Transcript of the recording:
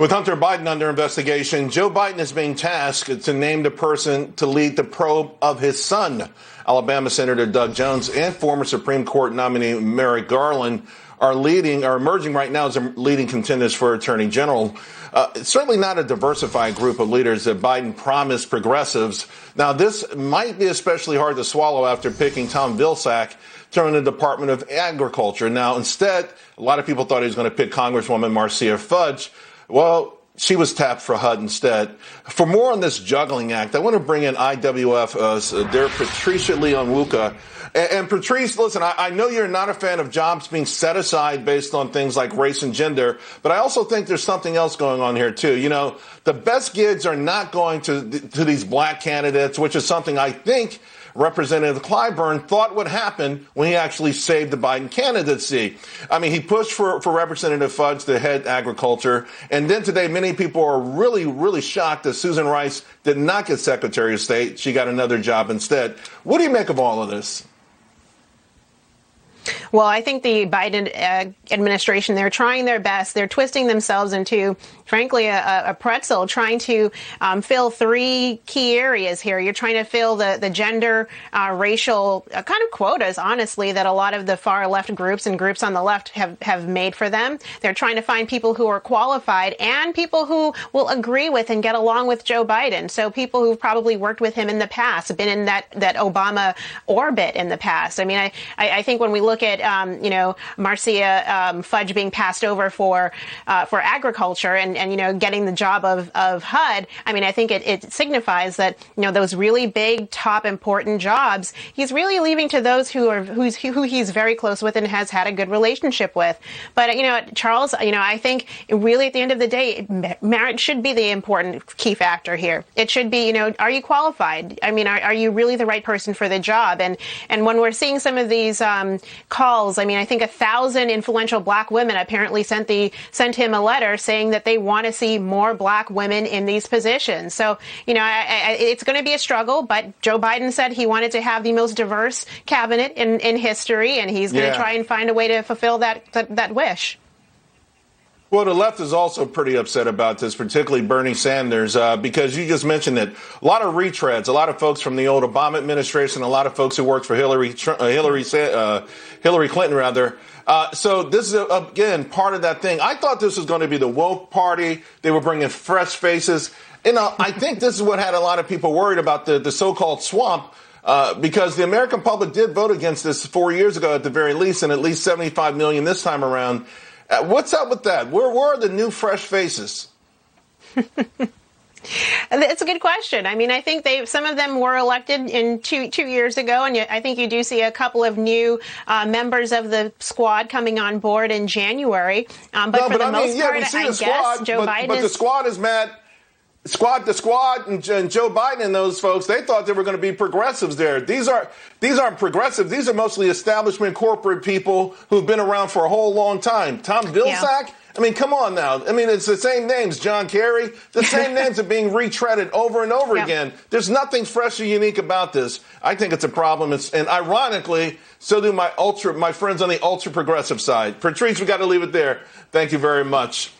With Hunter Biden under investigation, Joe Biden is being tasked to name the person to lead the probe of his son. Alabama Senator Doug Jones and former Supreme Court nominee Merrick Garland are emerging right now as leading contenders for Attorney General. It's certainly not a diversified group of leaders that Biden promised progressives. Now, this might be especially hard to swallow after picking Tom Vilsack to run the Department of Agriculture. Now, instead, a lot of people thought he was going to pick Congresswoman Marcia Fudge. Well, she was tapped for HUD instead. For more on this juggling act, I want to bring in IWF, their Patrice Onwuka. And Patrice, listen, I know you're not a fan of jobs being set aside based on things like race and gender, but I also think there's something else going on here, too. You know, the best gigs are not going to these black candidates, which is something I think Representative Clyburn thought would happen when he actually saved the Biden candidacy. I mean, he pushed for Representative Fudge to head agriculture. And then today, many people are really, really shocked that Susan Rice did not get Secretary of State. She got another job instead. What do you make of all of this? Well, I think the Biden administration, they're trying their best. They're twisting themselves into, frankly, a pretzel, trying to fill three key areas here. You're trying to fill the gender, racial kind of quotas, honestly, that a lot of the far left groups and groups on the left have made for them. They're trying to find people who are qualified and people who will agree with and get along with Joe Biden. So people who've probably worked with him in the past, been in that Obama orbit in the past. I mean, I think when we look at Marcia Fudge being passed over for agriculture and getting the job of HUD, I mean, I think it signifies that those really big, top, important jobs he's really leaving to those who he's very close with and has had a good relationship with. But Charles, I think really at the end of the day, merit should be the important key factor here. It should be, are you qualified? I mean, are you really the right person for the job? And when we're seeing some of these calls, I mean, I think 1,000 influential black women apparently sent him a letter saying that they want to see more black women in these positions. So, it's going to be a struggle, but Joe Biden said he wanted to have the most diverse cabinet in history, and he's going to try and find a way to fulfill that wish. Well, the left is also pretty upset about this, particularly Bernie Sanders, because you just mentioned it. A lot of retreads, a lot of folks from the old Obama administration, a lot of folks who worked for Hillary Clinton, rather. So this is, again, part of that thing. I thought this was going to be the woke party. They were bringing fresh faces. I think this is what had a lot of people worried about the so-called swamp. Because the American public did vote against this 4 years ago at the very least, and at least 75 million this time around. What's up with that? Where are the new fresh faces? It's a good question. I mean, I think some of them were elected in two years ago, and I think you do see a couple of new members of the squad coming on board in January. But for the most part, I guess Joe Biden but the squad is mad. The squad and Joe Biden and those folks, they thought they were going to be progressives there. These aren't progressive. These are mostly establishment corporate people who've been around for a whole long time. Tom Vilsack? Yeah. I mean, come on now. I mean, it's the same names. John Kerry, the same names are being retreaded over and over again. There's nothing fresh or unique about this. I think it's a problem. And ironically, so do my friends on the ultra progressive side. Patrice, we got to leave it there. Thank you very much.